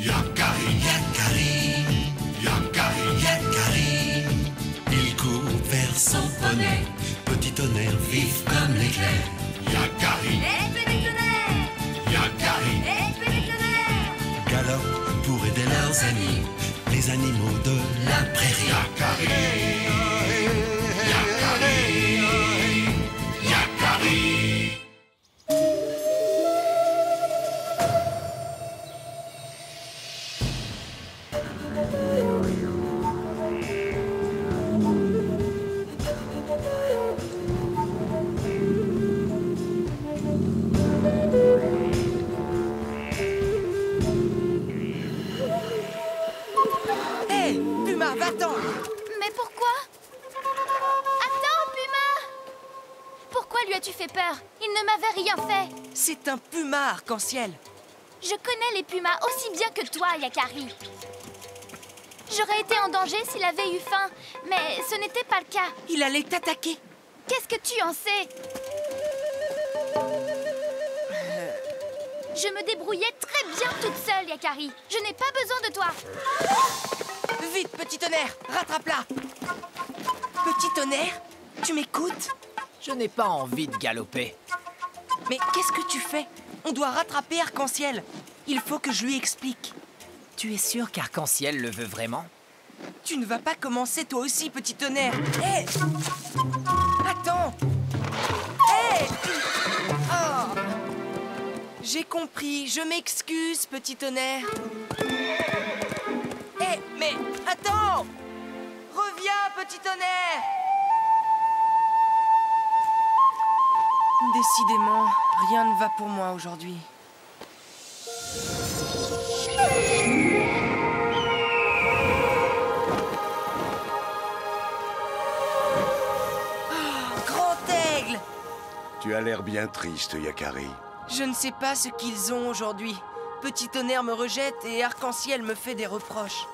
Yakari, Yakari, Yakari, Yakari. Il court vers son poney, petit tonnerre vif comme l'éclair. Yakari, Petit tonnerre, Yakari, petit tonnerre. galope pour aider leurs amis, les animaux de la prairie. Yakari, Yakari, Yakari. Hé, Puma, va-t'en! Mais pourquoi? Attends, Puma! Pourquoi lui as-tu fait peur? Il ne m'avait rien fait. C'est un puma arc-en-ciel. Je connais les pumas aussi bien que toi, Yakari. J'aurais été en danger s'il avait eu faim, mais ce n'était pas le cas. Il allait t'attaquer. Qu'est-ce que tu en sais? Je me débrouillais très bien toute seule, Yakari. Je n'ai pas besoin de toi. Vite, petit tonnerre, rattrape-la! Petit tonnerre, tu m'écoutes? Je n'ai pas envie de galoper. Mais qu'est-ce que tu fais? On doit rattraper Arc-en-Ciel. Il faut que je lui explique. Tu es sûr qu'Arc-en-Ciel le veut vraiment? Tu ne vas pas commencer toi aussi, petit tonnerre. Hé! Attends! Hé! Oh! J'ai compris, je m'excuse, petit tonnerre. Hé, mais attends! Reviens, petit tonnerre! Décidément, rien ne va pour moi aujourd'hui. Grand aigle! Tu as l'air bien triste, Yakari. Je ne sais pas ce qu'ils ont aujourd'hui. Petit tonnerre me rejette et Arc-en-Ciel me fait des reproches.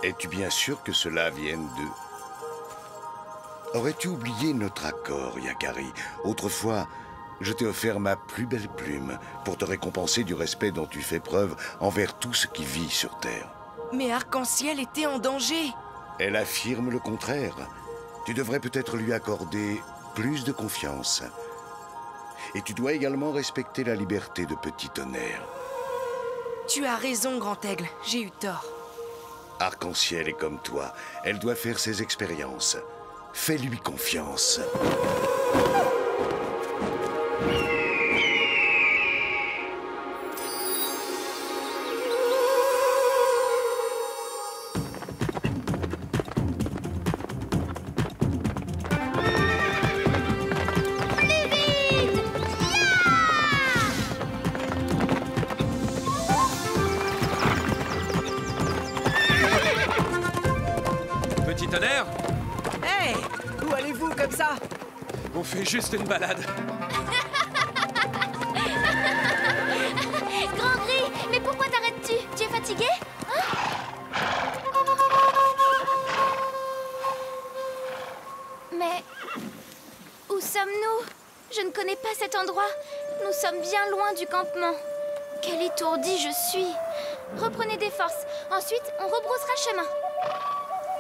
Es-tu bien sûr que cela vienne d'eux? Aurais-tu oublié notre accord, Yakari? Autrefois, je t'ai offert ma plus belle plume pour te récompenser du respect dont tu fais preuve envers tout ce qui vit sur Terre. Mais Arc-en-Ciel était en danger. Elle affirme le contraire. Tu devrais peut-être lui accorder plus de confiance. Et tu dois également respecter la liberté de Petit Tonnerre. Tu as raison, Grand Aigle. J'ai eu tort. Arc-en-Ciel est comme toi. Elle doit faire ses expériences. Fais-lui confiance. Petit tonnerre, Hey! Où allez-vous comme ça? on fait juste une balade. Grand Gris, mais pourquoi t'arrêtes-tu? Tu es fatigué? Mais où sommes-nous? Je ne connais pas cet endroit. Nous sommes bien loin du campement. Quel étourdi je suis. Reprenez des forces. Ensuite, on rebroussera chemin.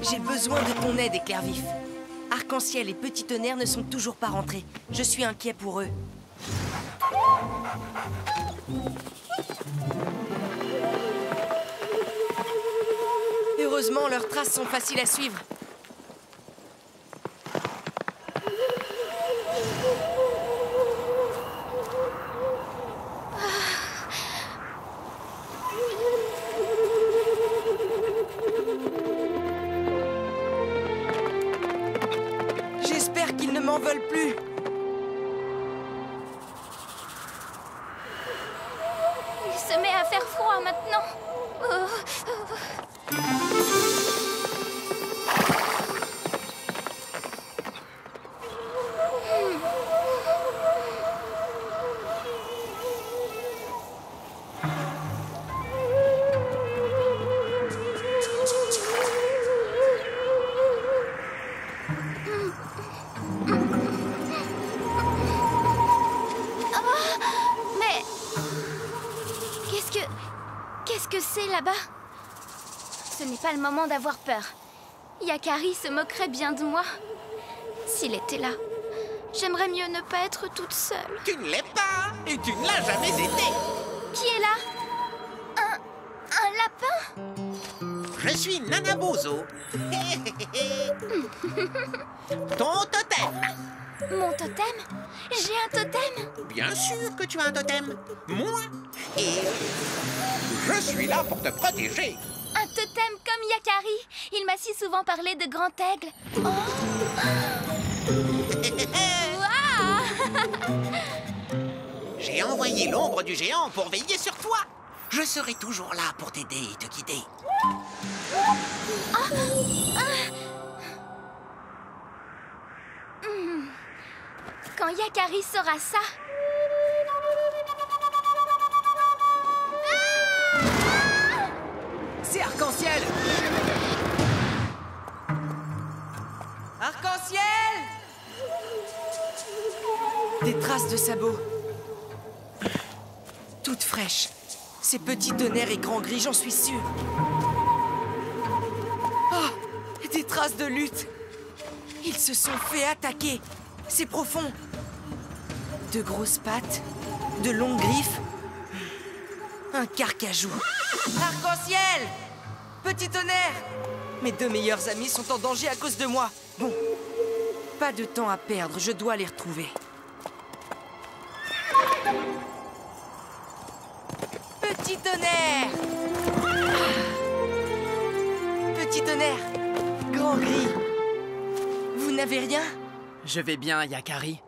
J'ai besoin de ton aide, Éclair-Vif. Arc-en-Ciel et Petit Tonnerre ne sont toujours pas rentrés. Je suis inquiet pour eux. Heureusement, leurs traces sont faciles à suivre. J'espère qu'ils ne m'en veulent plus. Il se met à faire froid maintenant. Qu'est-ce que c'est là-bas? Ce n'est pas le moment d'avoir peur. Yakari se moquerait bien de moi. S'il était là, j'aimerais mieux ne pas être toute seule. Tu ne l'es pas et tu ne l'as jamais été. Qui est là? Un lapin? Je suis Nanabozo. Ton totem. Mon totem? J'ai un totem? Bien sûr que tu as un totem. Moi. Et je suis là pour te protéger. Un totem comme Yakari. Il m'a si souvent parlé de Grand Aigle. Oh. Waouh! J'ai envoyé l'ombre du géant pour veiller sur toi. Je serai toujours là pour t'aider et te guider. Quand Yakari saura ça... C'est Arc-en-Ciel! Arc-en-Ciel! Des traces de sabots. Toutes fraîches. Ces petits tonnerres et grands gris, j'en suis sûre. Oh, des traces de lutte. Ils se sont fait attaquer. C'est profond. De grosses pattes, de longues griffes. Un carcajou. Arc-en-Ciel! Petit tonnerre! Mes deux meilleurs amis sont en danger à cause de moi. Bon, pas de temps à perdre, je dois les retrouver. Petit tonnerre! Petit tonnerre! Grand gris! Vous n'avez rien? Je vais bien, Yakari.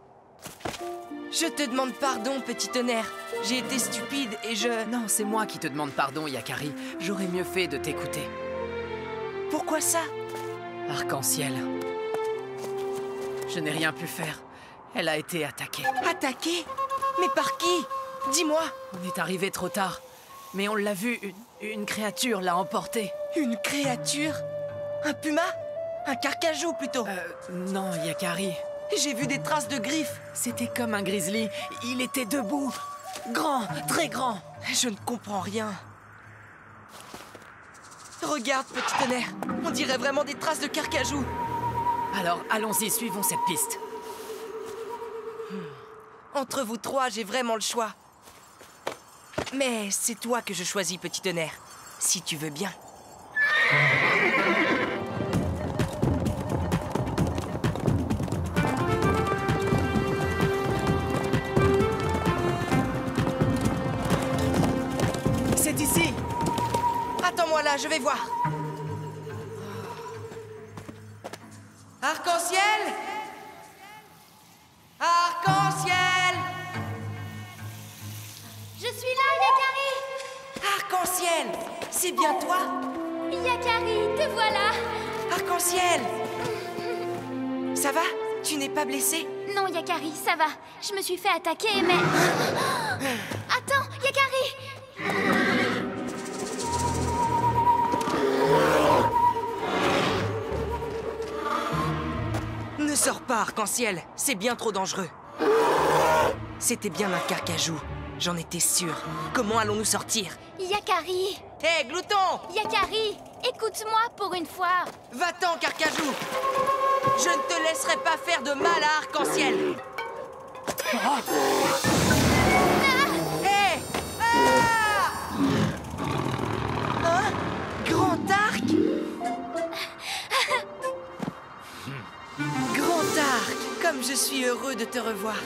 Je te demande pardon, petit tonnerre. J'ai été stupide et je... Non, c'est moi qui te demande pardon, Yakari. J'aurais mieux fait de t'écouter. Pourquoi ça? Arc-en-Ciel. Je n'ai rien pu faire. Elle a été attaquée. Attaqué? Mais par qui? Dis-moi. On est arrivé trop tard. Mais on l'a vu, une créature l'a emportée. Une créature? Un puma? Un carcajou plutôt? Non, Yakari. J'ai vu des traces de griffes. C'était comme un grizzly. Il était debout. Grand, très grand. Je ne comprends rien. Regarde, petit tonnerre. On dirait vraiment des traces de carcajou. Alors, allons-y, suivons cette piste. Entre vous trois, j'ai vraiment le choix. Mais c'est toi que je choisis, petit tonnerre. Si tu veux bien. C'est ici. Attends-moi là, je vais voir. Arc-en-ciel! Arc-en-ciel! Je suis là, Yakari! Arc-en-ciel! C'est bien toi? Yakari, te voilà! Arc-en-ciel! Ça va? Tu n'es pas blessé? Non, Yakari, ça va. Je me suis fait attaquer, mais... Attends, Yakari! Ne sors pas, Arc-en-ciel. C'est bien trop dangereux. C'était bien un carcajou. J'en étais sûre. Comment allons-nous sortir? Yakari! Hé, glouton! Yakari! Écoute-moi pour une fois! Va-t'en, carcajou! Je ne te laisserai pas faire de mal à Arc-en-ciel! Hé! Ah! Hein? Grand arc? Grand arc! Comme je suis heureux de te revoir.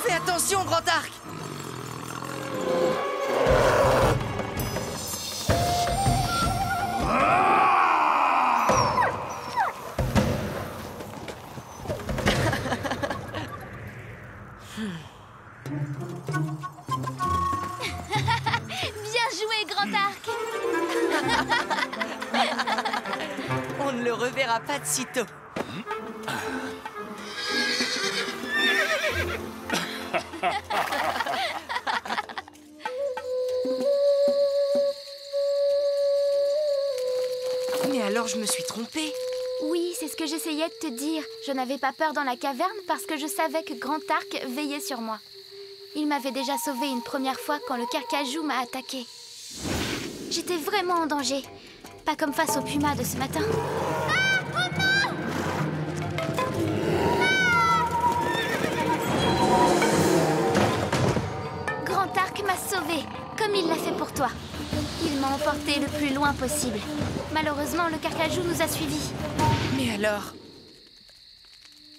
Fais attention, grand arc! Bien joué, grand arc! On ne le reverra pas de sitôt. Alors je me suis trompée. Oui, c'est ce que j'essayais de te dire. Je n'avais pas peur dans la caverne parce que je savais que Grand Arc veillait sur moi. Il m'avait déjà sauvée une première fois quand le carcajou m'a attaqué. J'étais vraiment en danger. Pas comme face au puma de ce matin. Ah! Oh non! Grand Arc m'a sauvée, comme il l'a fait pour toi. Il m'a emporté le plus loin possible. Malheureusement, le carcajou nous a suivis. Mais alors...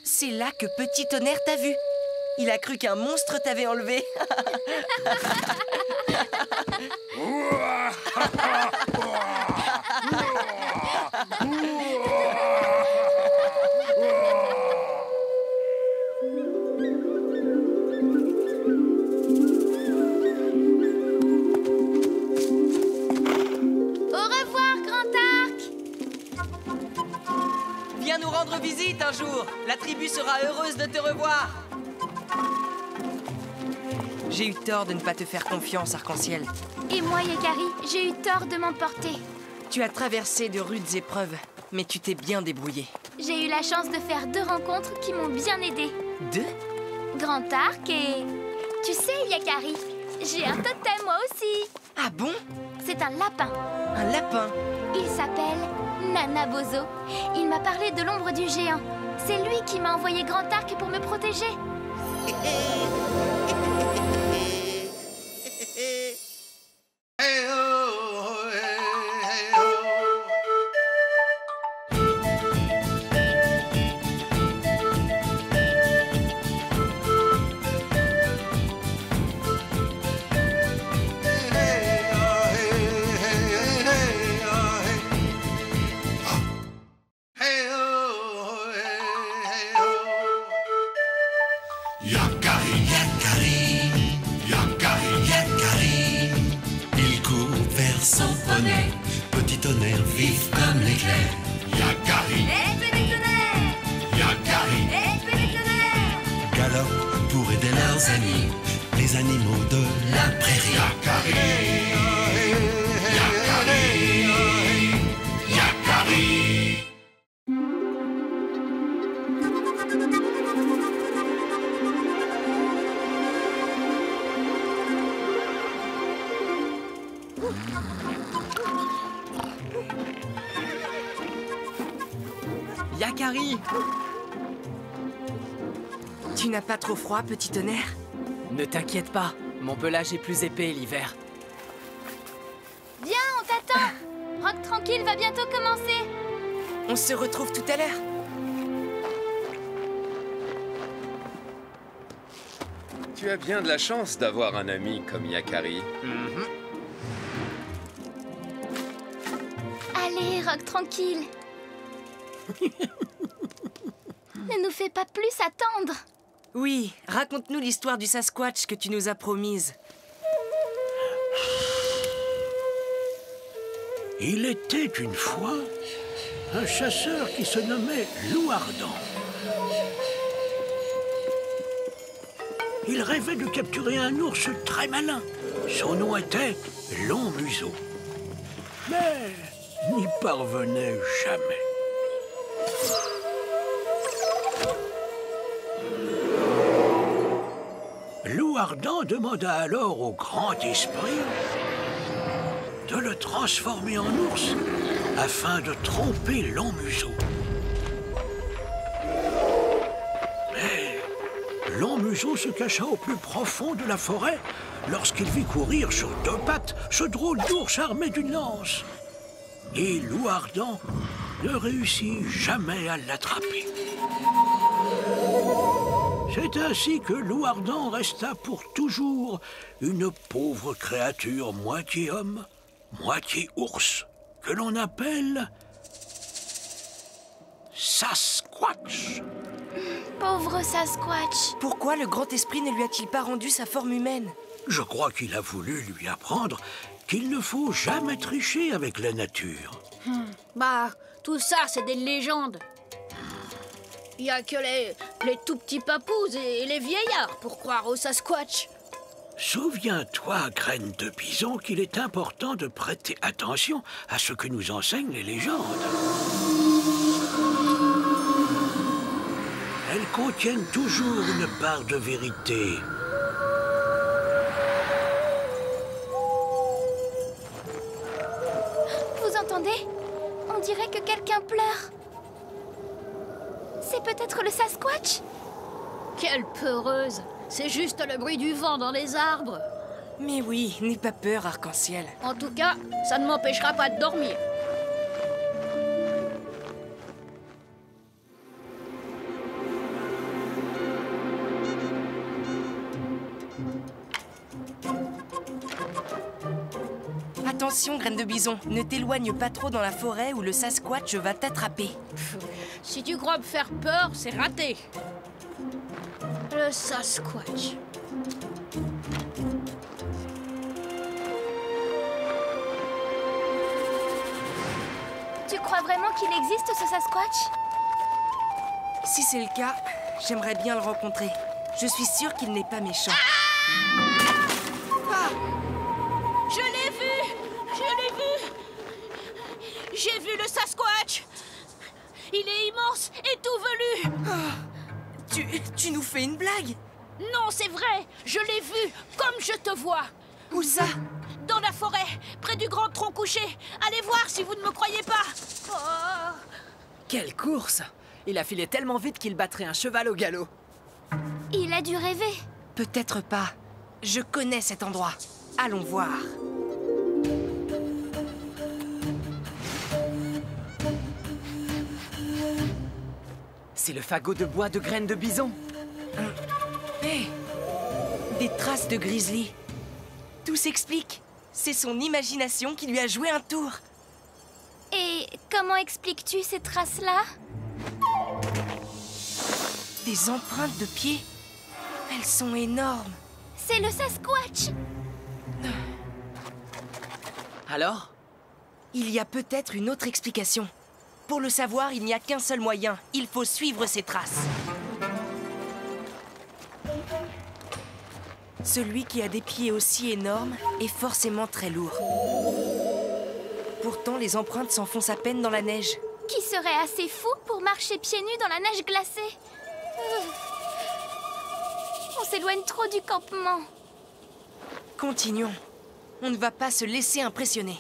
C'est là que Petit Tonnerre t'a vu. Il a cru qu'un monstre t'avait enlevé. Au revoir, Grand Arc! Viens nous rendre visite un jour. La tribu sera heureuse de te revoir. J'ai eu tort de ne pas te faire confiance, Arc-en-Ciel. Et moi, Yakari, j'ai eu tort de m'emporter. Tu as traversé de rudes épreuves, mais tu t'es bien débrouillé. J'ai eu la chance de faire 2 rencontres qui m'ont bien aidée. 2? Grand Arc et... Tu sais, Yakari, j'ai un totem moi aussi. Ah bon? C'est un lapin. Un lapin? Il s'appelle Nanabozo. Il m'a parlé de l'ombre du géant. C'est lui qui m'a envoyé Grand Arc pour me protéger. Yakari, Yakari, Yakari, Yakari. Il court vers son poney, Petit Tonnerre vif comme l'éclair. Yakari, Yakari, galope pour aider leurs amis, les animaux de la prairie. Yakari, Yakari, Yakari. Yakari! Tu n'as pas trop froid, Petit Tonnerre? Ne t'inquiète pas, mon pelage est plus épais l'hiver. Viens, on t'attend. Rock Tranquille va bientôt commencer. On se retrouve tout à l'heure. Tu as bien de la chance d'avoir un ami comme Yakari. Allez, Rock Tranquille. Ne nous fais pas plus attendre. Oui, raconte-nous l'histoire du Sasquatch que tu nous as promise. Il était une fois un chasseur qui se nommait Loup Ardent. Il rêvait de capturer un ours très malin. Son nom était Long Museau. Mais n'y parvenait jamais. Loup Ardent demanda alors au grand esprit de le transformer en ours afin de tromper Long Museau. Mais Long Museau se cacha au plus profond de la forêt lorsqu'il vit courir sur 2 pattes ce drôle d'ours armé d'une lance. Et Loup Ardent ne réussit jamais à l'attraper. C'est ainsi que Loup Ardent resta pour toujours une pauvre créature moitié homme, moitié ours, que l'on appelle Sasquatch. Pauvre Sasquatch. Pourquoi le grand esprit ne lui a-t-il pas rendu sa forme humaine? Je crois qu'il a voulu lui apprendre qu'il ne faut jamais tricher avec la nature. Bah, tout ça, c'est des légendes. Il n'y a que les tout petits papous et les vieillards pour croire au Sasquatch. Souviens-toi, graine de bison, qu'il est important de prêter attention à ce que nous enseignent les légendes. contiennent toujours une part de vérité. Vous entendez? On dirait que quelqu'un pleure. C'est peut-être le Sasquatch? Quelle peureuse! C'est juste le bruit du vent dans les arbres. Mais oui, n'aie pas peur, Arc-en-Ciel. En tout cas, ça ne m'empêchera pas de dormir. Attention, graine de bison, ne t'éloigne pas trop dans la forêt où le Sasquatch va t'attraper. Si tu crois me faire peur, c'est raté. Le Sasquatch. Tu crois vraiment qu'il existe, ce Sasquatch? Si c'est le cas, j'aimerais bien le rencontrer. Je suis sûre qu'il n'est pas méchant. Je l'ai vu! Je l'ai vu! J'ai vu le Sasquatch! Il est immense et tout velu! Tu nous fais une blague? Non, c'est vrai! Je l'ai vu, comme je te vois! Où ça? Dans la forêt, près du grand tronc couché. Allez voir si vous ne me croyez pas. Oh. Quelle course! Il a filé tellement vite qu'il battrait un cheval au galop. Il a dû rêver. Peut-être pas. Je connais cet endroit. Allons voir. C'est le fagot de bois de graines de bison. Hé! Des traces de grizzly. Tout s'explique. C'est son imagination qui lui a joué un tour. Et comment expliques-tu ces traces-là? Des empreintes de pieds. Elles sont énormes. C'est le Sasquatch! Alors? Il y a peut-être une autre explication. Pour le savoir, il n'y a qu'un seul moyen. Il faut suivre ses traces. Celui qui a des pieds aussi énormes est forcément très lourd. Pourtant, les empreintes s'enfoncent à peine dans la neige. Qui serait assez fou pour marcher pieds nus dans la neige glacée? On s'éloigne trop du campement. Continuons. On ne va pas se laisser impressionner.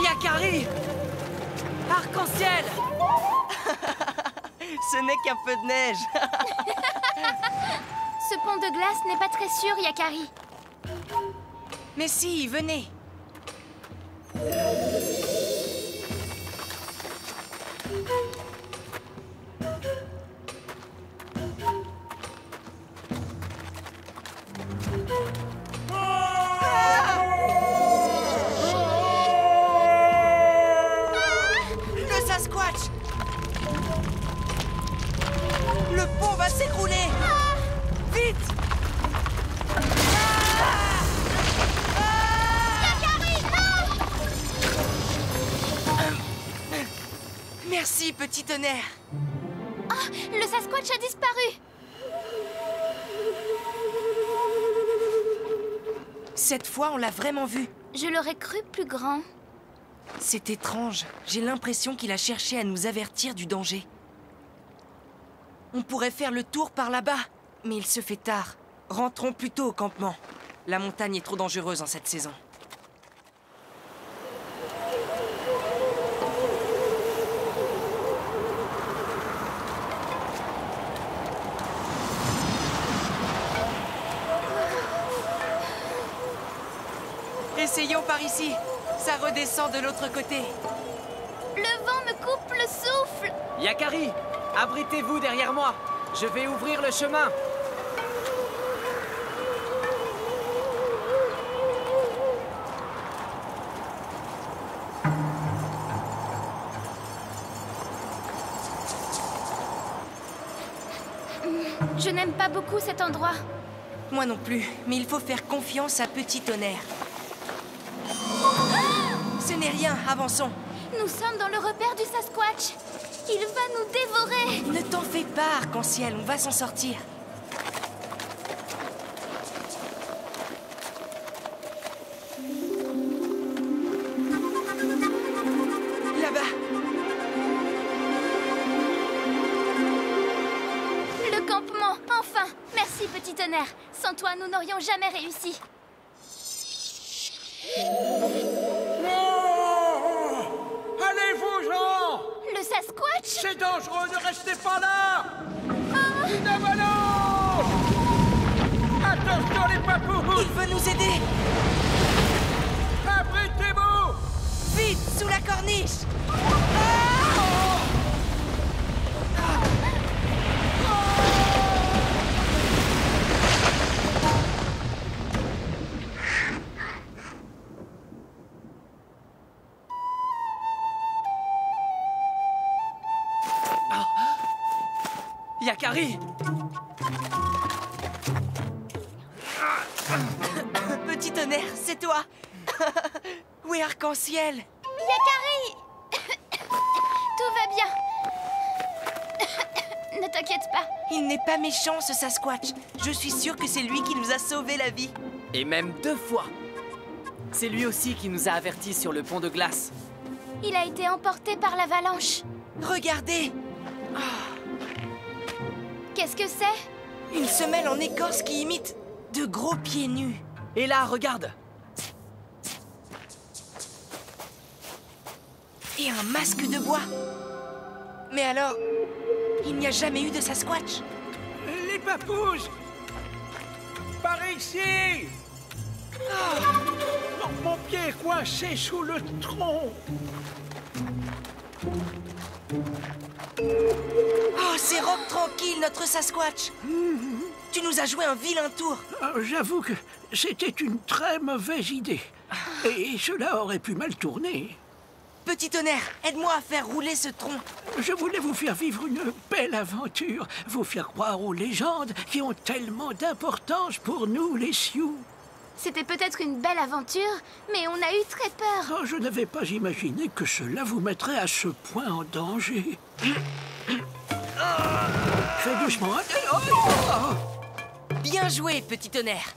Yakari! Arc-en-ciel! Ce n'est qu'un peu de neige. Ce pont de glace n'est pas très sûr, Yakari. Mais si, venez. Le Sasquatch! Le pont va s'écrouler! Vite! Merci, petit tonnerre. Ah, le Sasquatch a disparu. Cette fois, on l'a vraiment vu. Je l'aurais cru plus grand. C'est étrange. J'ai l'impression qu'il a cherché à nous avertir du danger. On pourrait faire le tour par là-bas, mais il se fait tard. Rentrons plutôt au campement. La montagne est trop dangereuse en cette saison. Essayons par ici. Ça redescend de l'autre côté. Le vent me coupe le souffle. Yakari, abritez-vous derrière moi. Je vais ouvrir le chemin. Je n'aime pas beaucoup cet endroit. Moi non plus, mais il faut faire confiance à Petit Tonnerre. Ce n'est rien, avançons. Nous sommes dans le repère du Sasquatch. Il va nous dévorer. Ne t'en fais pas, Arc-en-Ciel, on va s'en sortir. petit tonnerre. Sans toi, nous n'aurions jamais réussi. Oh, allez-vous, Jean! Le Sasquatch? C'est dangereux, ne restez pas là! Une avalanche! Attention, les papous! Il veut nous aider! Abritez-vous! Vite, sous la corniche! Yakari! Petit tonnerre, c'est toi! Oui, arc-en-ciel! Yakari! Tout va bien. Ne t'inquiète pas. Il n'est pas méchant, ce Sasquatch. Je suis sûre que c'est lui qui nous a sauvé la vie. Et même 2 fois. C'est lui aussi qui nous a avertis sur le pont de glace. Il a été emporté par l'avalanche. Regardez! Qu'est-ce que c'est? Une semelle en écorce qui imite de gros pieds nus. Et là, regarde! Et un masque de bois. Mais alors, il n'y a jamais eu de Sasquatch. Les papous! Par ici! Mon pied est coincé sous le tronc. Oh, c'est Rob tranquille, notre Sasquatch. Tu nous as joué un vilain tour. J'avoue que c'était une très mauvaise idée. Et cela aurait pu mal tourner. Petit tonnerre, aide-moi à faire rouler ce tronc. Je voulais vous faire vivre une belle aventure, vous faire croire aux légendes qui ont tellement d'importance pour nous, les Sioux. C'était peut-être une belle aventure, mais on a eu très peur. Oh, je n'avais pas imaginé que cela vous mettrait à ce point en danger. Fais doucement. Bien joué, petit tonnerre.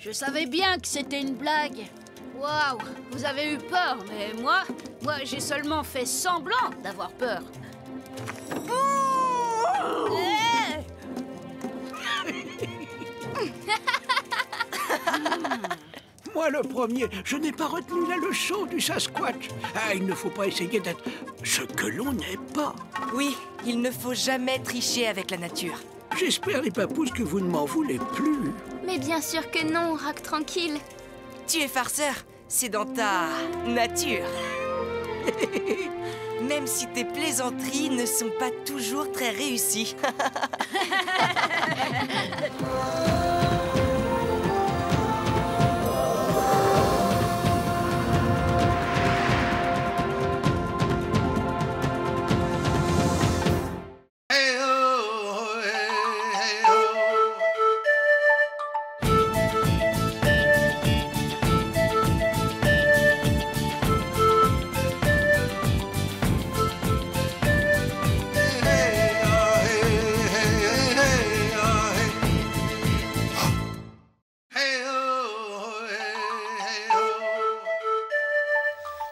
Je savais bien que c'était une blague. Waouh, vous avez eu peur, mais moi, j'ai seulement fait semblant d'avoir peur. Moi, le premier, je n'ai pas retenu la leçon du Sasquatch. Ah, il ne faut pas essayer d'être ce que l'on n'est pas. Oui, il ne faut jamais tricher avec la nature. J'espère, les papous, que vous ne m'en voulez plus. Mais bien sûr que non, Rock tranquille. Tu es farceur, c'est dans ta nature. Même si tes plaisanteries ne sont pas toujours très réussies.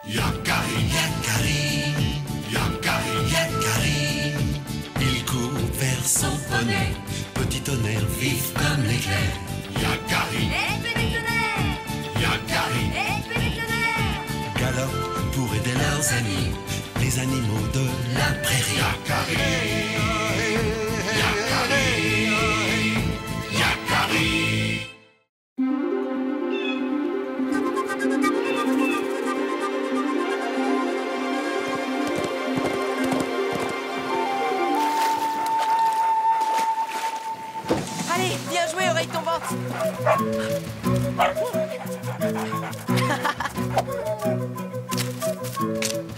Yakari, Yakari, Yakari, Yakari. Il court vers son poney, petit tonnerre vif comme l'éclair. Yakari, Petit tonnerre! Yakari, Petit tonnerre! galope pour aider leurs amis, les animaux de la prairie. Yakari, Yakari, Yakari. Allez, bien joué, oreille tombante.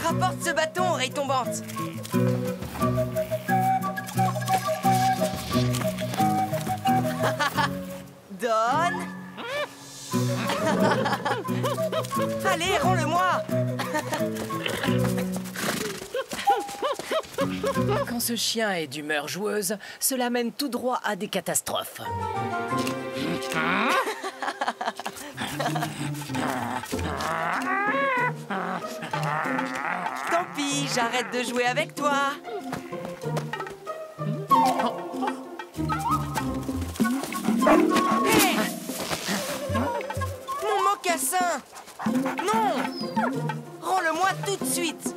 Rapporte ce bâton, oreille tombante. Allez, rends-le-moi. Quand ce chien est d'humeur joueuse, cela mène tout droit à des catastrophes. Tant pis, j'arrête de jouer avec toi. Hé! Mon mocassin! Non! Rends-le-moi tout de suite!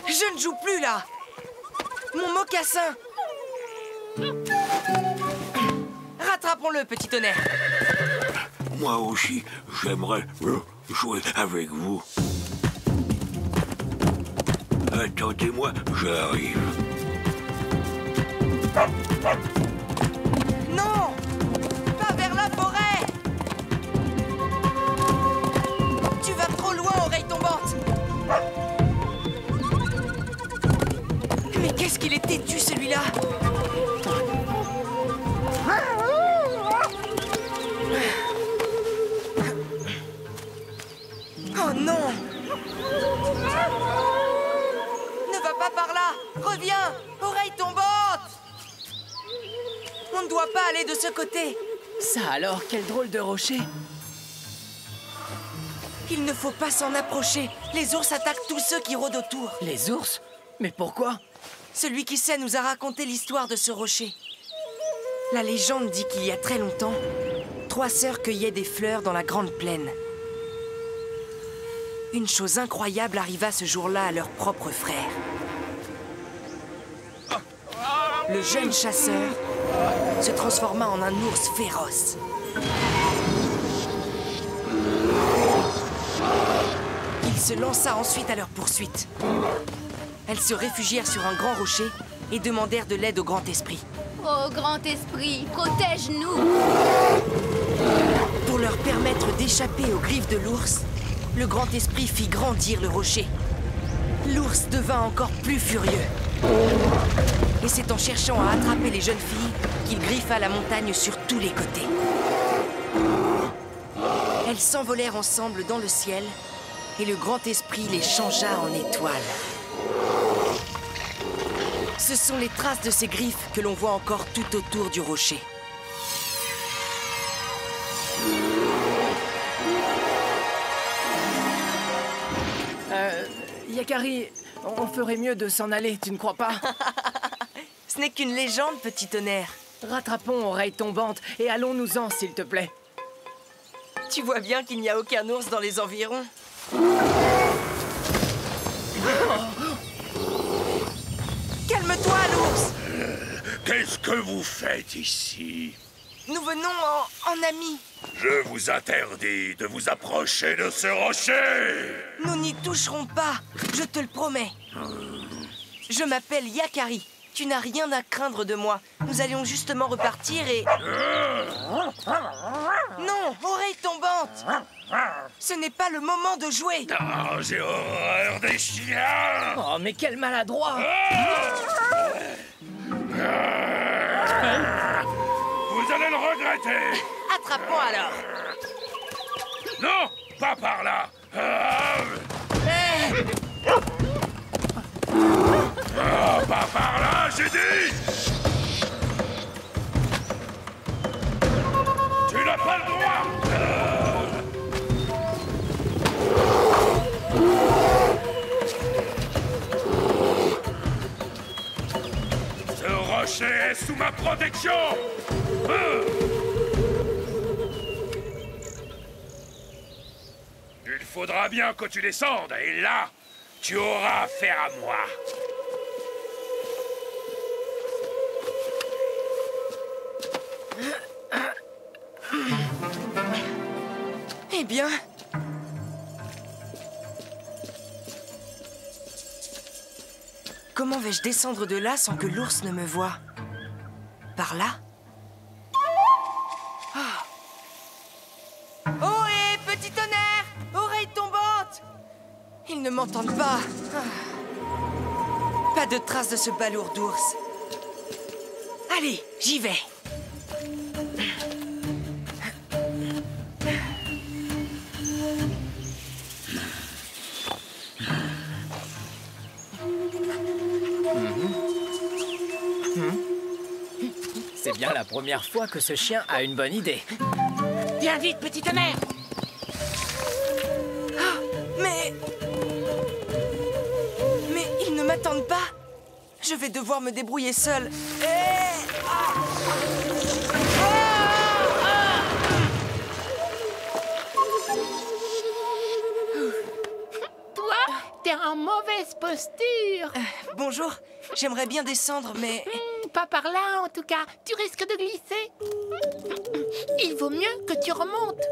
Je ne joue plus là! Mon mocassin! Rattrapons-le, petit tonnerre! Moi aussi, j'aimerais jouer avec vous. Attendez-moi, j'arrive. Non! Pas vers la forêt! Tu vas trop loin, oreille tombante! Mais qu'est-ce qu'il est têtu, celui-là! Oh non! Ne va pas par là! Reviens! Oreille tombante! On ne doit pas aller de ce côté! Ça alors, quel drôle de rocher! Il ne faut pas s'en approcher! Les ours attaquent tous ceux qui rôdent autour! Les ours? Mais pourquoi? Celui qui sait nous a raconté l'histoire de ce rocher. La légende dit qu'il y a très longtemps, 3 sœurs cueillaient des fleurs dans la grande plaine. Une chose incroyable arriva ce jour-là à leur propre frère. Le jeune chasseur se transforma en un ours féroce. Il se lança ensuite à leur poursuite. Elles se réfugièrent sur un grand rocher et demandèrent de l'aide au Grand Esprit. Oh, Grand Esprit, protège-nous! Pour leur permettre d'échapper aux griffes de l'ours, le Grand Esprit fit grandir le rocher. L'ours devint encore plus furieux. Et c'est en cherchant à attraper les jeunes filles qu'il griffa la montagne sur tous les côtés. Elles s'envolèrent ensemble dans le ciel et le Grand Esprit les changea en étoiles. Ce sont les traces de ces griffes que l'on voit encore tout autour du rocher. Yakari, on ferait mieux de s'en aller, tu ne crois pas? Ce n'est qu'une légende, petit tonnerre. Rattrapons Oreille Tombante et allons-nous-en, s'il te plaît. Tu vois bien qu'il n'y a aucun ours dans les environs. Calme-toi, l'ours! Qu'est-ce que vous faites ici? Nous venons en amis. Je vous interdis de vous approcher de ce rocher! Nous n'y toucherons pas, je te le promets. Je m'appelle Yakari. Tu n'as rien à craindre de moi. Nous allions justement repartir et... Non, oreille tombante! Ce n'est pas le moment de jouer. Oh, j'ai horreur des chiens! Oh, mais quel maladroit! Vous allez le regretter! Attrape-moi alors! Non, pas par là! Pas par là, j'ai dit! Tu n'as pas le droit! Ce rocher est sous ma protection! Il faudra bien que tu descendes, et là, tu auras affaire à moi. Eh bien... Comment vais-je descendre de là sans que l'ours ne me voie? Par là? Oh, hé, petit tonnerre! Oreille tombante! Ils ne m'entendent pas. Pas de trace de ce balourd d'ours. Allez, j'y vais. bien la première fois que ce chien a une bonne idée. Viens vite, petit tonnerre. Mais ils ne m'attendent pas. Je vais devoir me débrouiller seule. Toi, t'es en mauvaise posture. Bonjour, j'aimerais bien descendre, mais... Pas par là, en tout cas. Tu risques de glisser. Il vaut mieux que tu remontes.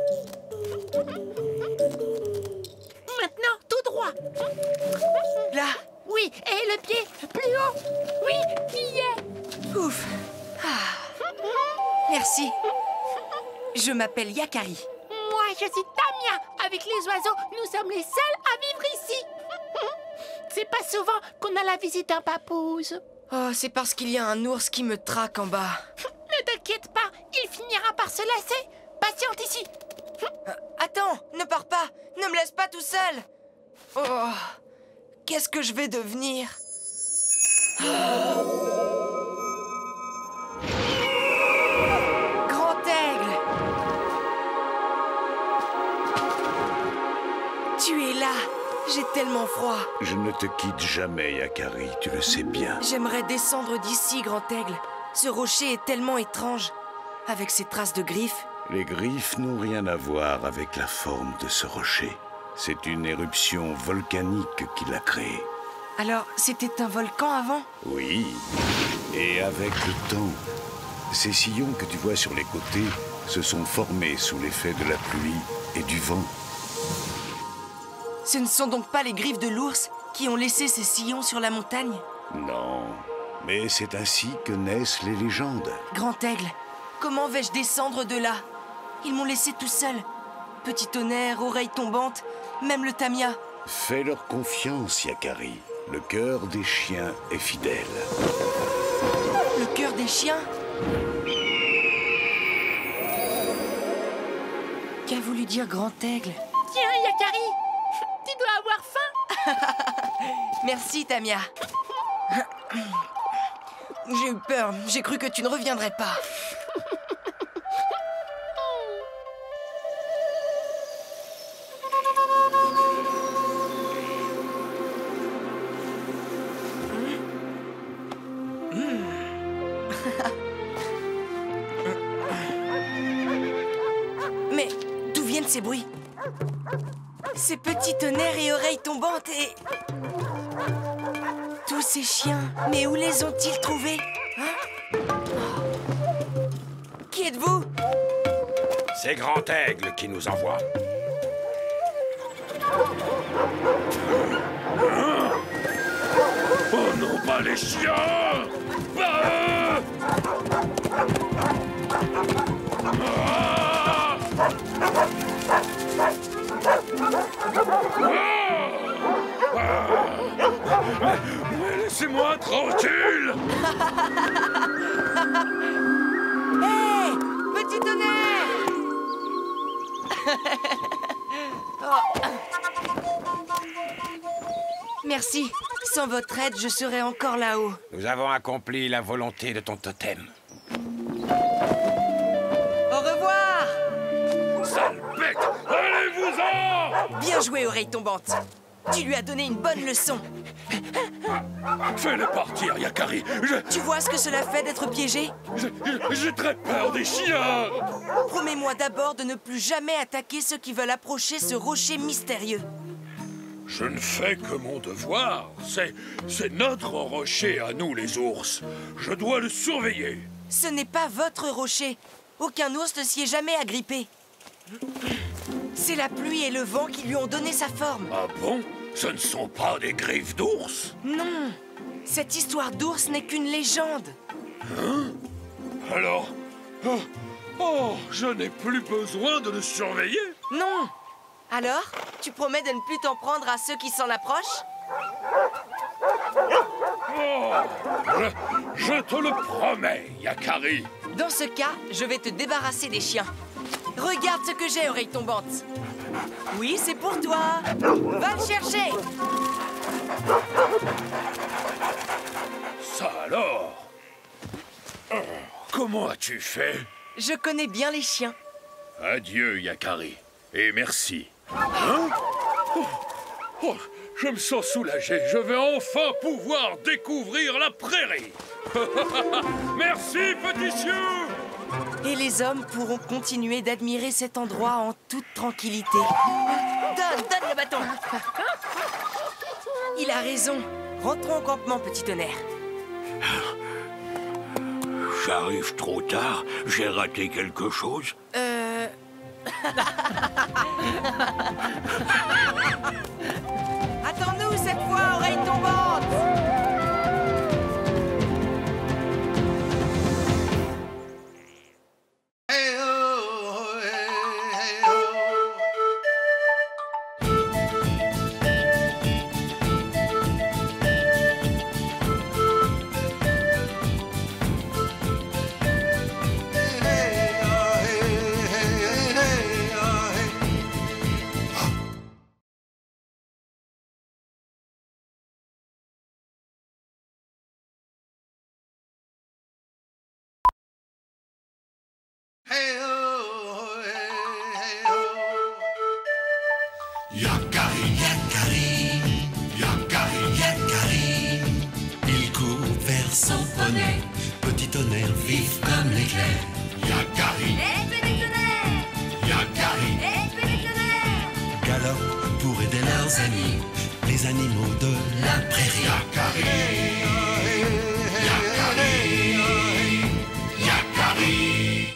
Maintenant, tout droit. Là. Oui, et le pied plus haut. Oui, tu y es. Ouf. Merci. Je m'appelle Yakari. Moi, je suis Tamia. Avec les oiseaux, nous sommes les seuls à vivre ici. C'est pas souvent qu'on a la visite d'un papouze. Oh, c'est parce qu'il y a un ours qui me traque en bas. Ne t'inquiète pas, il finira par se lasser. Patiente ici. Attends, ne pars pas. Ne me laisse pas tout seul. Oh, qu'est-ce que je vais devenir? Grand aigle. Tu es là. J'ai tellement froid. Je ne te quitte jamais, Yakari, tu le sais bien. J'aimerais descendre d'ici, Grand Aigle. Ce rocher est tellement étrange, avec ses traces de griffes. Les griffes n'ont rien à voir avec la forme de ce rocher. C'est une éruption volcanique qui l'a créé. Alors, c'était un volcan avant? Oui, et avec le temps, ces sillons que tu vois sur les côtés se sont formés sous l'effet de la pluie et du vent. Ce ne sont donc pas les griffes de l'ours qui ont laissé ces sillons sur la montagne? Non, mais c'est ainsi que naissent les légendes. Grand Aigle, comment vais-je descendre de là? Ils m'ont laissé tout seul. Petit tonnerre, oreille tombante, même le Tamia. Fais-leur confiance, Yakari. Le cœur des chiens est fidèle. Le cœur des chiens? Qu'a voulu dire Grand Aigle? Tiens, Yakari, tu dois avoir faim. Merci, Tamia. J'ai eu peur. J'ai cru que tu ne reviendrais pas. Mais d'où viennent ces bruits? Ces petits tonnerres et oreilles tombantes et... Tous ces chiens, mais où les ont-ils trouvés? Qui êtes-vous? C'est Grand Aigle qui nous envoie. Oh non, pas les chiens! Pas eux! Mais laissez-moi tranquille! Hé! Petit tonnerre! Oh. Merci. Sans votre aide, je serais encore là-haut. Nous avons accompli la volonté de ton totem. Au revoir! Sale bête! Allez-vous-en! Bien joué, oreille tombante. Tu lui as donné une bonne leçon. Fais-les partir, Yakari. Tu vois ce que cela fait d'être piégé? J'ai très peur des chiens. Promets-moi d'abord de ne plus jamais attaquer ceux qui veulent approcher ce rocher mystérieux. Je ne fais que mon devoir. C'est notre rocher à nous, les ours. Je dois le surveiller. Ce n'est pas votre rocher. Aucun ours ne s'y est jamais agrippé. C'est la pluie et le vent qui lui ont donné sa forme. Ah bon? Ce ne sont pas des griffes d'ours? Non. Cette histoire d'ours n'est qu'une légende. Hein? Alors... Oh, je n'ai plus besoin de le surveiller? Non. Alors, tu promets de ne plus t'en prendre à ceux qui s'en approchent? Oh, je te le promets, Yakari. Dans ce cas, je vais te débarrasser des chiens. Regarde ce que j'ai, oreille tombante. Oui, c'est pour toi. Va le chercher. Ça alors? Comment as-tu fait? Je connais bien les chiens. Adieu, Yakari. Et merci. Hein? Oh, je me sens soulagé. Je vais enfin pouvoir découvrir la prairie. Merci, petit Sioux! Et les hommes pourront continuer d'admirer cet endroit en toute tranquillité. Donne le bâton! Il a raison. Rentrons au campement, petit tonnerre. J'arrive trop tard. J'ai raté quelque chose. Attends-nous cette fois, oreille tombante! Yakari, Yakari, Yakari, Yakari. Il court vers son poney, petit tonnerre vif comme l'éclair. Yakari, Petit tonnerre! Yakari, Petit tonnerre! galope pour aider leurs amis, les animaux de la prairie. Yakari, Yakari, Yakari.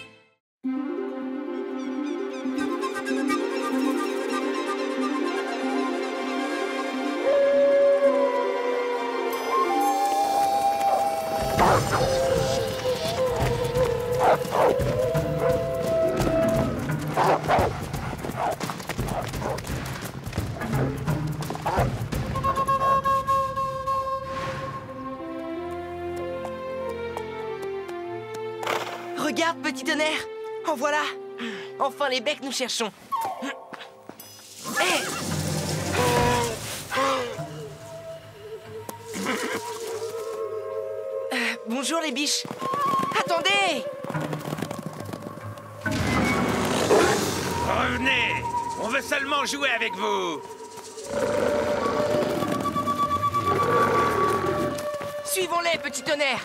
Regarde, petit tonnerre. En voilà. Enfin les becs nous cherchons. Hé! Bonjour les biches. Attendez! Revenez! On veut seulement jouer avec vous! Suivons-les, petit tonnerre.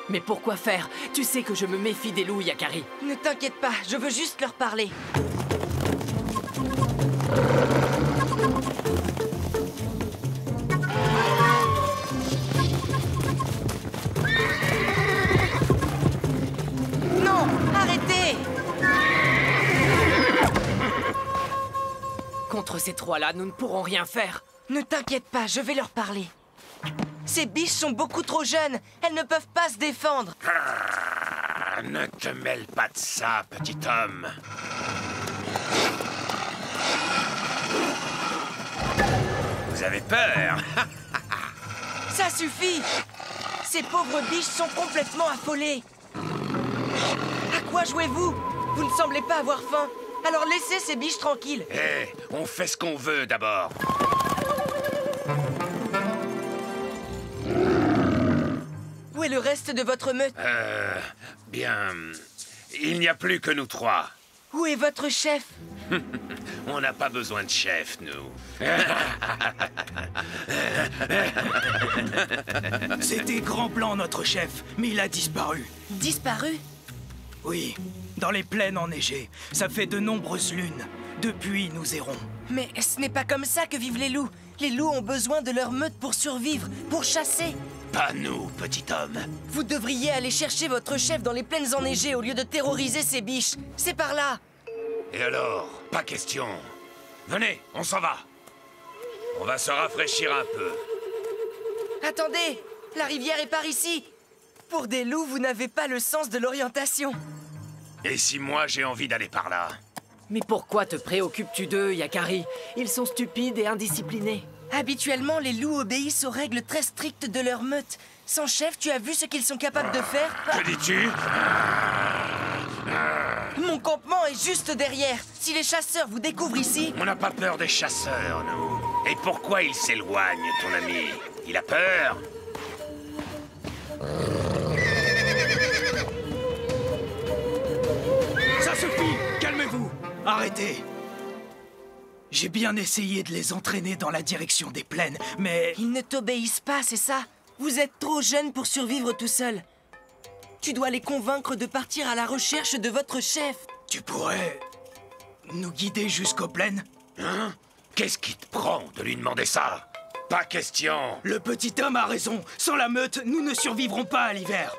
Mais pourquoi faire? Tu sais que je me méfie des loups, Yakari. Ne t'inquiète pas, je veux juste leur parler. Non, arrêtez! Contre ces trois-là, nous ne pourrons rien faire. Ne t'inquiète pas, je vais leur parler. Ces biches sont beaucoup trop jeunes. Elles ne peuvent pas se défendre. Ah, ne te mêle pas de ça, petit homme. Vous avez peur? Ça suffit! Ces pauvres biches sont complètement affolées. À quoi jouez-vous? Vous ne semblez pas avoir faim. Alors laissez ces biches tranquilles. Hé, on fait ce qu'on veut d'abord. Où est le reste de votre meute? Bien... Il n'y a plus que nous trois. Où est votre chef? On n'a pas besoin de chef, nous. C'était grand plan, notre chef, mais il a disparu. Disparu? Oui, dans les plaines enneigées. Ça fait de nombreuses lunes. Depuis, nous errons. Mais ce n'est pas comme ça que vivent les loups. Les loups ont besoin de leur meute pour survivre, pour chasser. Pas nous, petit homme. Vous devriez aller chercher votre chef dans les plaines enneigées au lieu de terroriser ces biches. C'est par là. Et alors? Pas question. Venez, on s'en va. On va se rafraîchir un peu. Attendez, la rivière est par ici. Pour des loups, vous n'avez pas le sens de l'orientation. Et si moi j'ai envie d'aller par là? Mais pourquoi te préoccupes-tu d'eux, Yakari? Ils sont stupides et indisciplinés. Habituellement, les loups obéissent aux règles très strictes de leur meute. Sans chef, tu as vu ce qu'ils sont capables de faire? Que dis-tu? Mon campement est juste derrière. Si les chasseurs vous découvrent ici... On n'a pas peur des chasseurs, nous. Et pourquoi il s'éloigne, ton ami? Il a peur? Arrêtez! J'ai bien essayé de les entraîner dans la direction des plaines, mais... Ils ne t'obéissent pas, c'est ça? Vous êtes trop jeune pour survivre tout seul. Tu dois les convaincre de partir à la recherche de votre chef. Tu pourrais... nous guider jusqu'aux plaines? Hein? Qu'est-ce qui te prend de lui demander ça? Pas question. Le petit homme a raison. Sans la meute, nous ne survivrons pas à l'hiver.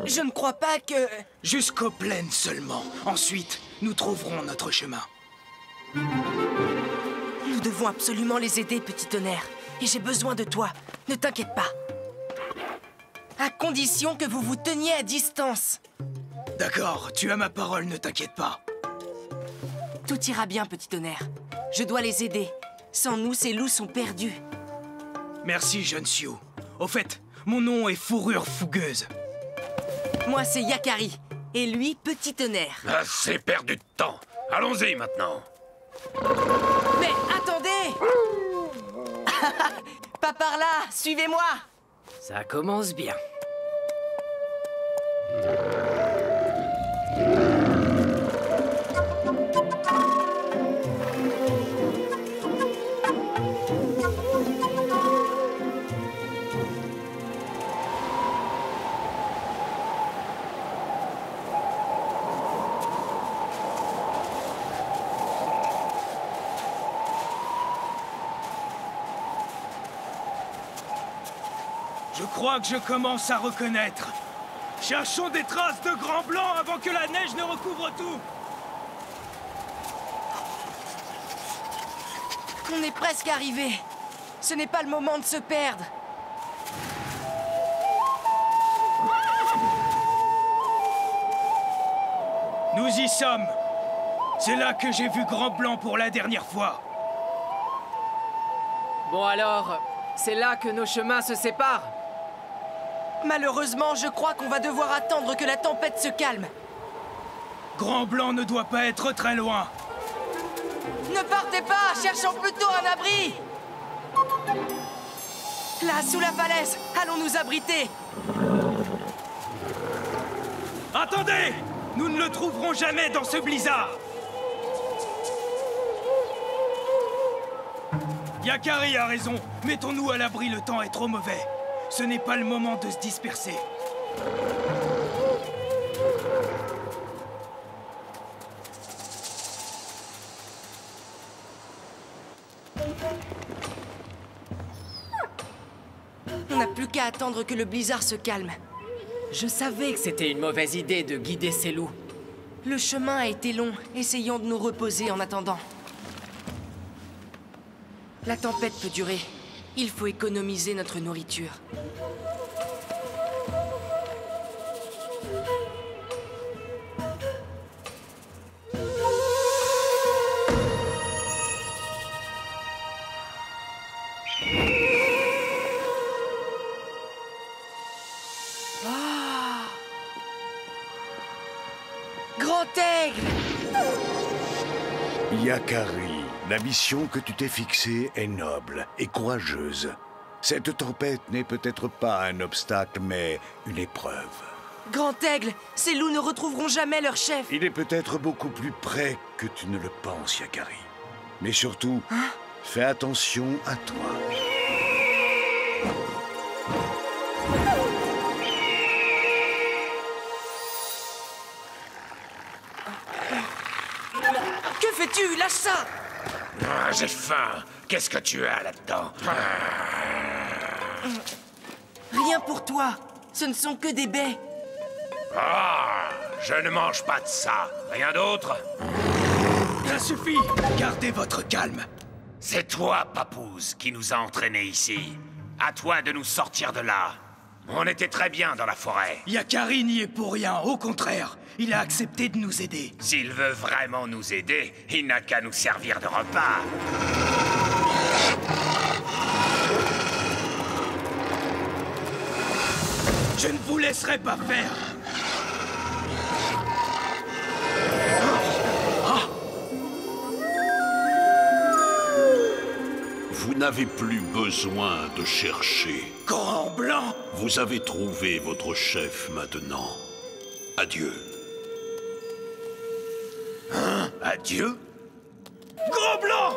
Je ne crois pas que... Jusqu'aux plaines seulement. Ensuite, nous trouverons notre chemin. Nous devons absolument les aider, petit tonnerre. Et j'ai besoin de toi. Ne t'inquiète pas. À condition que vous vous teniez à distance. D'accord, tu as ma parole, ne t'inquiète pas. Tout ira bien, petit tonnerre. Je dois les aider. Sans nous, ces loups sont perdus. Merci, jeune Sioux. Au fait, mon nom est Fourrure Fougueuse. Moi, c'est Yakari. Et lui, petit tonnerre. Assez perdu de temps. Allons-y maintenant. Mais attendez! Pas par là, suivez-moi! Ça commence bien. Je crois que je commence à reconnaître. Cherchons des traces de Grand Blanc avant que la neige ne recouvre tout. On est presque arrivé. Ce n'est pas le moment de se perdre. Nous y sommes. C'est là que j'ai vu Grand Blanc pour la dernière fois. Bon alors, c'est là que nos chemins se séparent. Malheureusement, je crois qu'on va devoir attendre que la tempête se calme. Grand Blanc ne doit pas être très loin. Ne partez pas, cherchons plutôt un abri. Là, sous la falaise, allons nous abriter. Attendez! Nous ne le trouverons jamais dans ce blizzard. Yakari a raison. Mettons-nous à l'abri, le temps est trop mauvais. Ce n'est pas le moment de se disperser. On n'a plus qu'à attendre que le blizzard se calme. Je savais que c'était une mauvaise idée de guider ces loups. Le chemin a été long. Essayons de nous reposer en attendant. La tempête peut durer. Il faut économiser notre nourriture. Ah! Grand aigle! Yakari, la mission que tu t'es fixée est noble et courageuse. Cette tempête n'est peut-être pas un obstacle, mais une épreuve. Grand aigle, ces loups ne retrouveront jamais leur chef. Il est peut-être beaucoup plus près que tu ne le penses, Yakari. Mais surtout, fais attention à toi. Que fais-tu? Lâche ça! Ah, j'ai faim. Qu'est-ce que tu as là-dedans? Rien pour toi. Ce ne sont que des baies. Ah, je ne mange pas de ça. Rien d'autre? Ça suffit. Gardez votre calme. C'est toi, Papouze, qui nous a entraînés ici. À toi de nous sortir de là. On était très bien dans la forêt. Yakari n'y est pour rien. Au contraire, il a accepté de nous aider. S'il veut vraiment nous aider, il n'a qu'à nous servir de repas. Je ne vous laisserai pas faire. Vous n'avez plus besoin de chercher. Grand Blanc! Vous avez trouvé votre chef maintenant. Adieu. Adieu. Grand Blanc!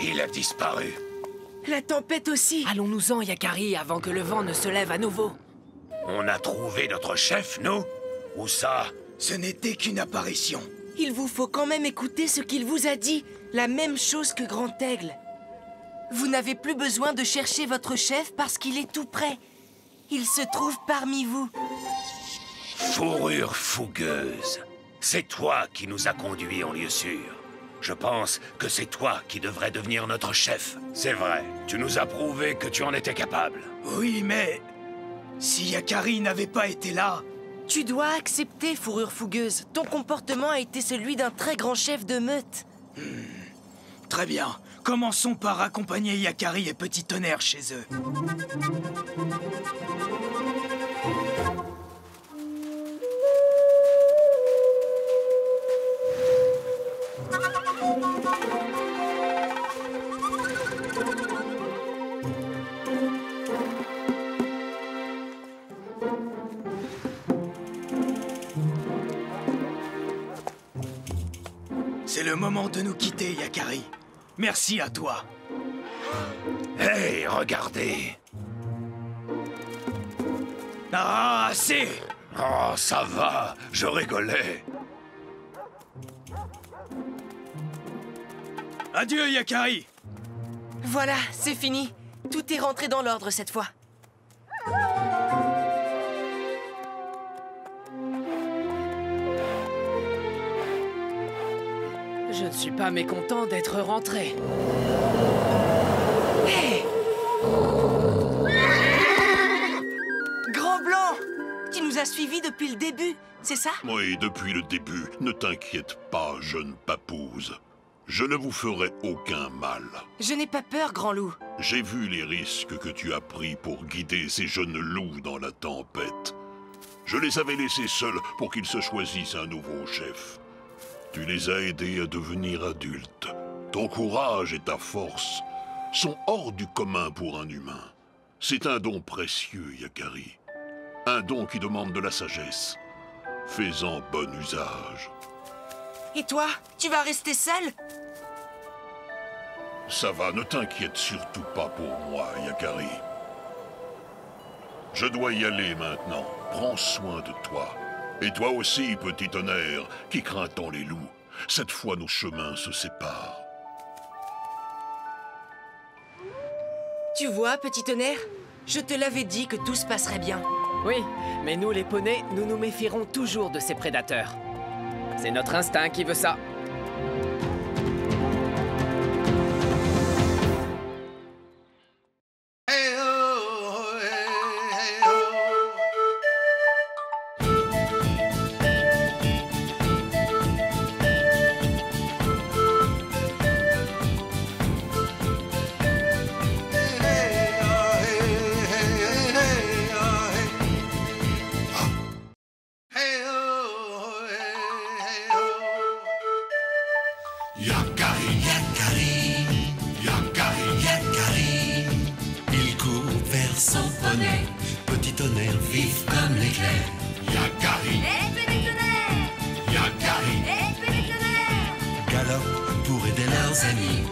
Il a disparu. La tempête aussi. Allons-nous-en, Yakari, avant que le vent ne se lève à nouveau. On a trouvé notre chef, nous? Où ça? Ce n'était qu'une apparition. Il vous faut quand même écouter ce qu'il vous a dit. La même chose que Grand Aigle. Vous n'avez plus besoin de chercher votre chef parce qu'il est tout près. Il se trouve parmi vous. Fourrure fougueuse. C'est toi qui nous as conduits en lieu sûr. Je pense que c'est toi qui devrais devenir notre chef. C'est vrai, tu nous as prouvé que tu en étais capable. Oui, mais... si Yakari n'avait pas été là... Tu dois accepter, Fourrure fougueuse. Ton comportement a été celui d'un très grand chef de meute. Très bien. Commençons par accompagner Yakari et Petit Tonnerre chez eux. C'est le moment de nous quitter, Yakari. Merci à toi. Hey, regardez! Ah, assez! Oh, ça va, je rigolais. Adieu, Yakari! Voilà, c'est fini. Tout est rentré dans l'ordre cette fois. Je ne suis pas mécontent d'être rentré. Hey! Grand Blanc! Tu nous as suivis depuis le début, c'est ça? Oui, depuis le début. Ne t'inquiète pas, jeune papouze. Je ne vous ferai aucun mal. Je n'ai pas peur, Grand Loup. J'ai vu les risques que tu as pris pour guider ces jeunes loups dans la tempête. Je les avais laissés seuls pour qu'ils se choisissent un nouveau chef. Tu les as aidés à devenir adultes. Ton courage et ta force sont hors du commun pour un humain. C'est un don précieux, Yakari. Un don qui demande de la sagesse. Fais-en bon usage. Et toi, tu vas rester seul? Ça va, ne t'inquiète surtout pas pour moi, Yakari. Je dois y aller maintenant. Prends soin de toi. Et toi aussi, Petit Tonnerre, qui craint tant les loups. Cette fois, nos chemins se séparent. Tu vois, Petit Tonnerre, je te l'avais dit que tout se passerait bien. Oui, mais nous, les poneys, nous nous méfierons toujours de ces prédateurs. C'est notre instinct qui veut ça. Yakari, Yakari, Yakari, Yakari. Il court vers son poney. Petit Tonnerre vif comme l'éclair. Yakari, Petit Tonnerre! Yakari. Petit Tonnerre! Galope pour aider leurs amis,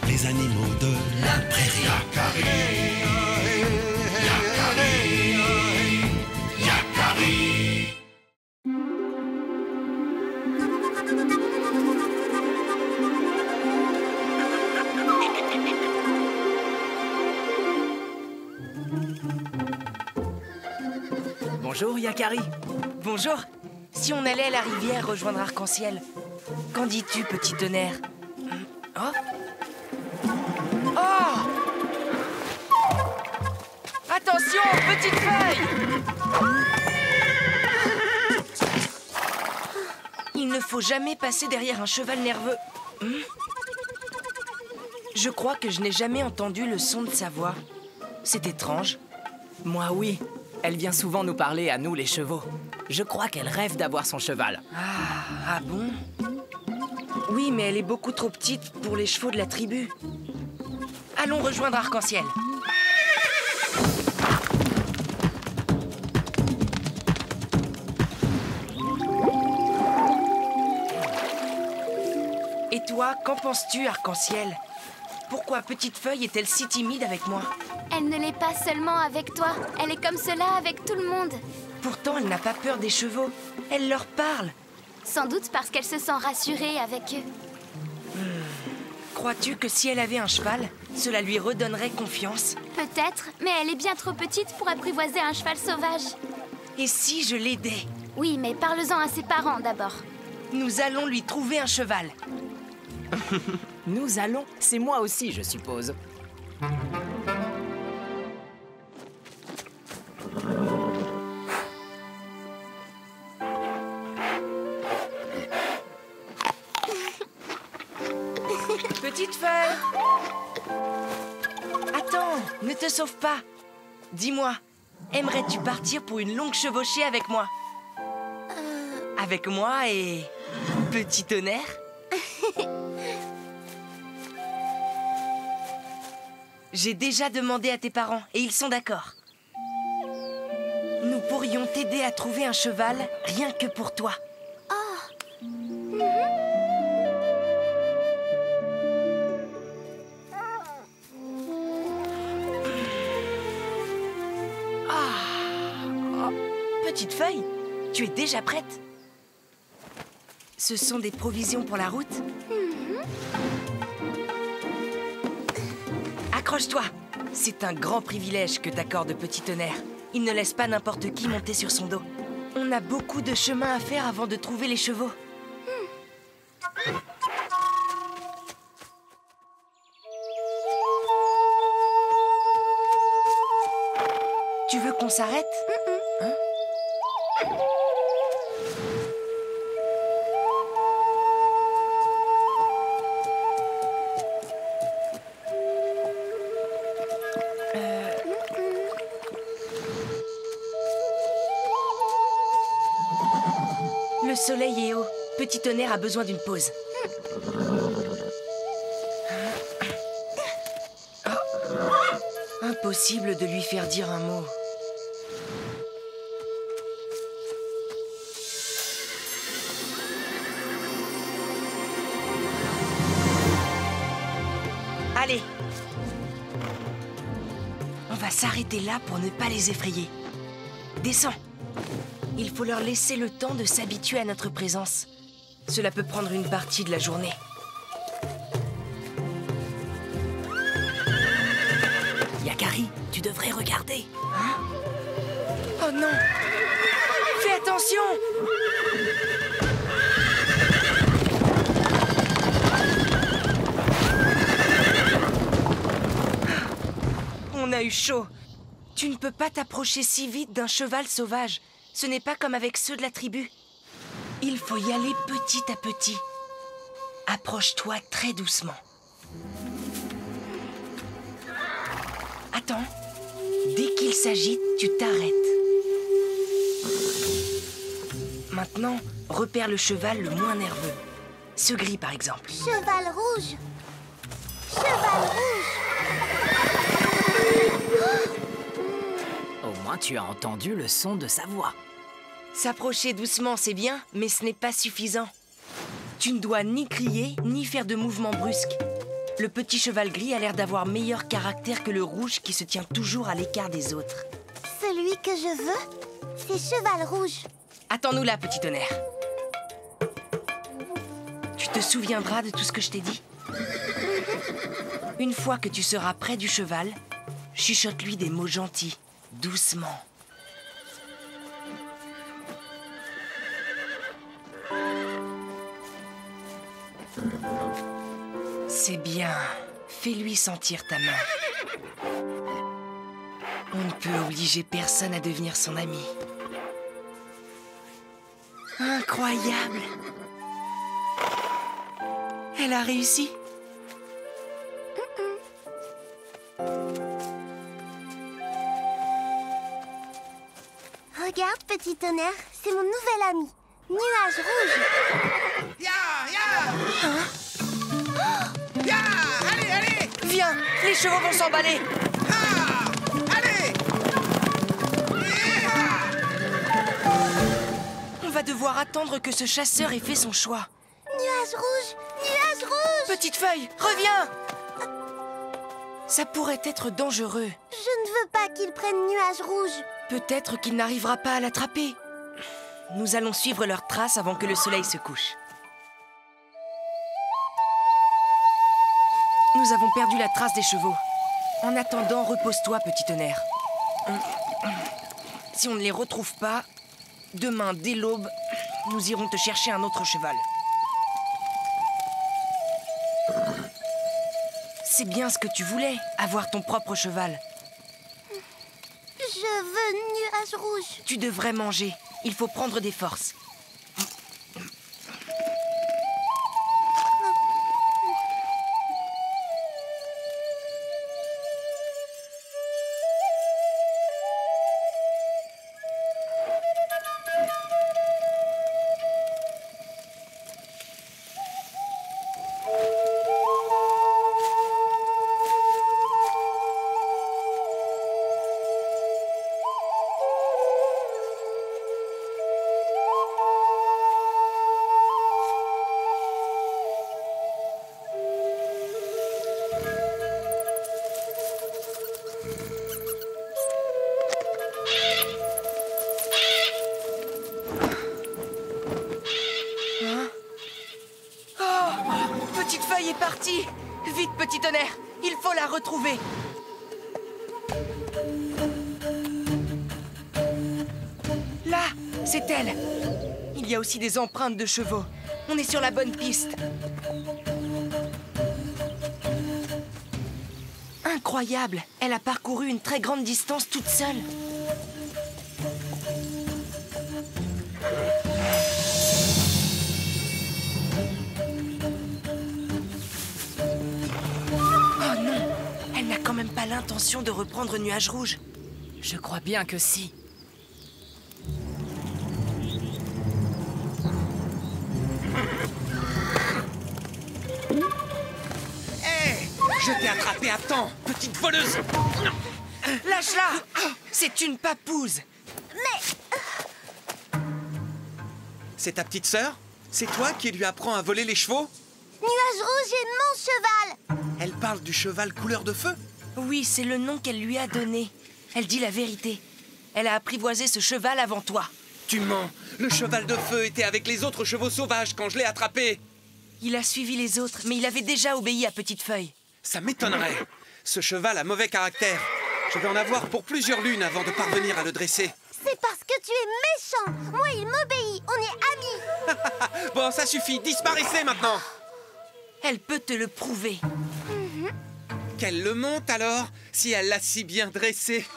les animaux de la prairie. Yakari, Yakari, Yakari. Bonjour, Yakari. Bonjour. Si on allait à la rivière rejoindre Arc-en-Ciel, qu'en dis-tu, Petit Tonnerre? Oh! Oh! Attention, petite feuille! Il ne faut jamais passer derrière un cheval nerveux. Je crois que je n'ai jamais entendu le son de sa voix. C'est étrange. Moi, oui. Elle vient souvent nous parler à nous, les chevaux. Je crois qu'elle rêve d'avoir son cheval. Ah bon? Oui, mais elle est beaucoup trop petite pour les chevaux de la tribu. Allons rejoindre Arc-en-Ciel. toi, qu'en penses-tu, Arc-en-Ciel? Pourquoi Petite Feuille est-elle si timide avec moi? Elle ne l'est pas seulement avec toi, elle est comme cela avec tout le monde. Pourtant, elle n'a pas peur des chevaux. Elle leur parle. Sans doute parce qu'elle se sent rassurée avec eux. Crois-tu que si elle avait un cheval, cela lui redonnerait confiance? Peut-être, mais elle est bien trop petite pour apprivoiser un cheval sauvage. Et si je l'aidais? Oui, mais parle-en à ses parents d'abord. Nous allons lui trouver un cheval. Nous allons? C'est moi aussi, je suppose. Petite Feuille! Attends, ne te sauve pas. Dis-moi, aimerais-tu partir pour une longue chevauchée avec moi? Avec moi et... Petit Tonnerre? J'ai déjà demandé à tes parents et ils sont d'accord. Nous pourrions t'aider à trouver un cheval rien que pour toi. Petite Feuille, tu es déjà prête? Ce sont des provisions pour la route? Accroche-toi! C'est un grand privilège que t'accorde Petit Tonnerre. Il ne laisse pas n'importe qui monter sur son dos. On a beaucoup de chemin à faire avant de trouver les chevaux. Tu veux qu'on s'arrête? Hein? Le soleil est haut. Petit Tonnerre a besoin d'une pause. Oh. Impossible de lui faire dire un mot. Allez! On va s'arrêter là pour ne pas les effrayer. Descends! Il faut leur laisser le temps de s'habituer à notre présence. Cela peut prendre une partie de la journée. Yakari, tu devrais regarder. Hein? Oh non! Fais attention! On a eu chaud. Tu ne peux pas t'approcher si vite d'un cheval sauvage. Ce n'est pas comme avec ceux de la tribu. Il faut y aller petit à petit. Approche-toi très doucement. Attends. Dès qu'il s'agite, tu t'arrêtes. Maintenant, repère le cheval le moins nerveux. Ce gris, par exemple. Cheval rouge. Cheval rouge. Au moins, tu as entendu le son de sa voix. S'approcher doucement, c'est bien, mais ce n'est pas suffisant. Tu ne dois ni crier, ni faire de mouvements brusques. Le petit cheval gris a l'air d'avoir meilleur caractère que le rouge qui se tient toujours à l'écart des autres. Celui que je veux, c'est Cheval rouge. Attends-nous là, Petit Tonnerre. Tu te souviendras de tout ce que je t'ai dit? Une fois que tu seras près du cheval, chuchote-lui des mots gentils, doucement. C'est bien. Fais-lui sentir ta main. On ne peut obliger personne à devenir son ami. Incroyable! Elle a réussi. Regarde, Petit Tonnerre, c'est mon nouvel ami. Nuage rouge. Hein? Allez, allez! Viens, les chevaux vont s'emballer. Allez! On va devoir attendre que ce chasseur ait fait son choix. Nuage rouge! Nuage rouge! Petite Feuille, reviens! Ça pourrait être dangereux. Je ne veux pas qu'il prenne Nuage Rouge. Peut-être qu'il n'arrivera pas à l'attraper. Nous allons suivre leurs traces avant que le soleil se couche. Nous avons perdu la trace des chevaux. En attendant, repose-toi, petit tonnerre. Si on ne les retrouve pas, demain, dès l'aube, nous irons te chercher un autre cheval. C'est bien ce que tu voulais, avoir ton propre cheval. Je veux Nuage Rouge. Tu devrais manger. Il faut prendre des forces. Est partie. Vite, petit tonnerre, il faut la retrouver. Là, c'est elle. Il y a aussi des empreintes de chevaux. On est sur la bonne piste. Incroyable, elle a parcouru une très grande distance toute seule. Pas l'intention de reprendre Nuage Rouge. Je crois bien que si. Hé, je t'ai attrapé à temps, petite voleuse. Lâche-la. C'est une papouze. Mais... C'est ta petite sœur? C'est toi qui lui apprends à voler les chevaux? Nuage Rouge est mon cheval. Elle parle du cheval couleur de feu? Oui, c'est le nom qu'elle lui a donné. Elle dit la vérité. Elle a apprivoisé ce cheval avant toi. Tu mens. Le cheval de feu était avec les autres chevaux sauvages quand je l'ai attrapé. Il a suivi les autres, mais il avait déjà obéi à Petite Feuille. Ça m'étonnerait. Ce cheval a mauvais caractère. Je vais en avoir pour plusieurs lunes avant de parvenir à le dresser. C'est parce que tu es méchant. Moi, il m'obéit. On est amis. Bon, ça suffit. Disparaissez maintenant. Elle peut te le prouver. Qu'elle le monte alors, si elle l'a si bien dressé.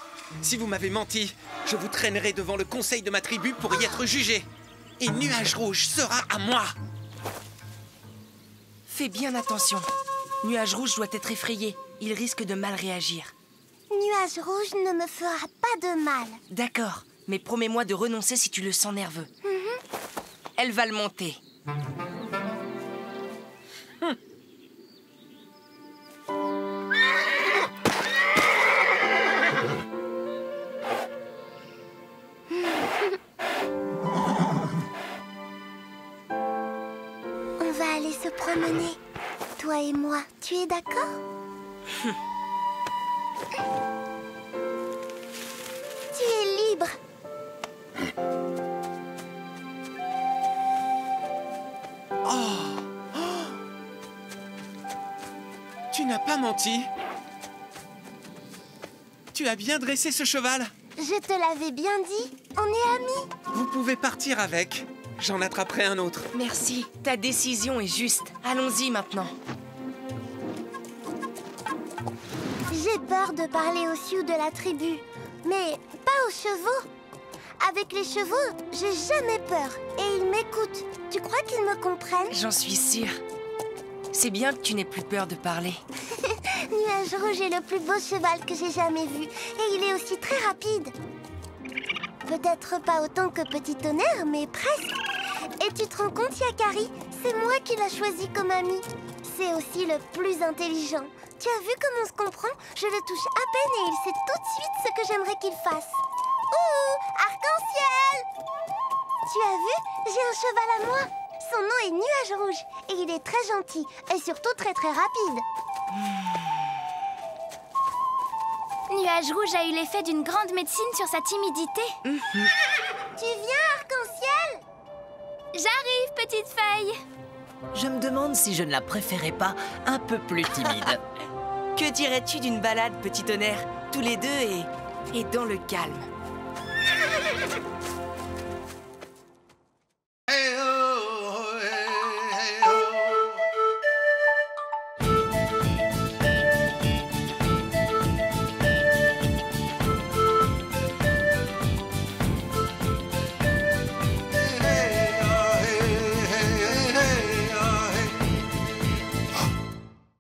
Si vous m'avez menti, je vous traînerai devant le conseil de ma tribu pour y être jugé. Et Nuage Rouge sera à moi. Fais bien attention. Nuage Rouge doit être effrayé. Il risque de mal réagir. Nuage Rouge ne me fera pas de mal. D'accord, mais promets-moi de renoncer si tu le sens nerveux. Elle va le monter. On va aller se promener, toi et moi. Tu es d'accord? Tu es libre. Tu n'as pas menti. Tu as bien dressé ce cheval. Je te l'avais bien dit. On est amis. Vous pouvez partir avec. J'en attraperai un autre. Merci. Ta décision est juste. Allons-y maintenant. J'ai peur de parler aux Sioux de la tribu, mais pas aux chevaux. Avec les chevaux, j'ai jamais peur et ils m'écoutent. Tu crois qu'ils me comprennent? J'en suis sûre. C'est bien que tu n'aies plus peur de parler. Nuage Rouge est le plus beau cheval que j'ai jamais vu et il est aussi très rapide. Peut-être pas autant que Petit Tonnerre, mais presque. Et tu te rends compte, Yakari, c'est moi qui l'ai choisi comme ami. C'est aussi le plus intelligent. Tu as vu comme on se comprend? Je le touche à peine et il sait tout de suite ce que j'aimerais qu'il fasse. Ouh, arc-en-ciel! Tu as vu? J'ai un cheval à moi. Son nom est Nuage Rouge et il est très gentil, et surtout très rapide. Nuage Rouge a eu l'effet d'une grande médecine sur sa timidité. Tu viens, Arc-en-Ciel? J'arrive, petite feuille. Je me demande si je ne la préférais pas un peu plus timide. Que dirais-tu d'une balade, petit tonnerre, tous les deux et dans le calme?